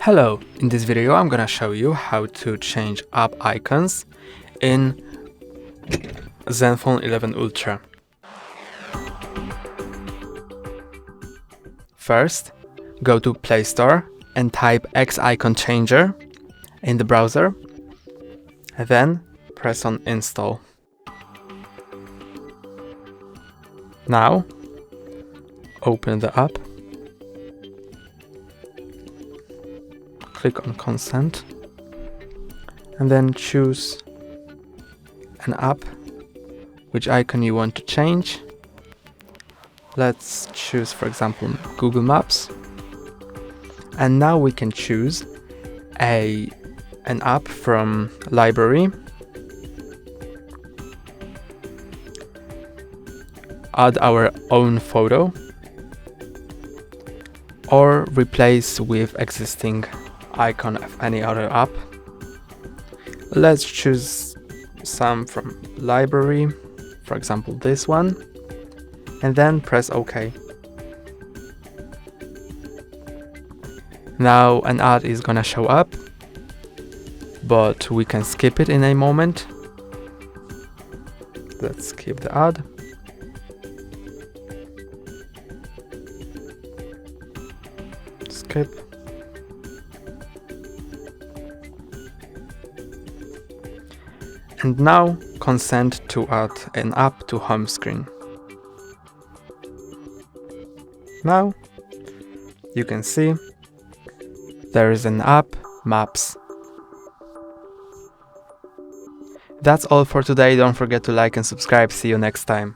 Hello, in this video I'm gonna show you how to change app icons in Zenfone 11 Ultra. First, go to Play Store and type X icon changer in the browser, then press on install. Now, open the app. Click on consent and then choose an app, which icon you want to change. Let's choose, for example, Google Maps. And now we can choose an app from library, add our own photo, or replace with existing icon of any other app. Let's choose some from library, for example this one, and then press OK. Now an ad is gonna show up, but we can skip it in a moment. Let's skip the ad. Skip. And now consent to add an app to home screen. Now you can see there is an app, Maps. That's all for today. Don't forget to like and subscribe. See you next time.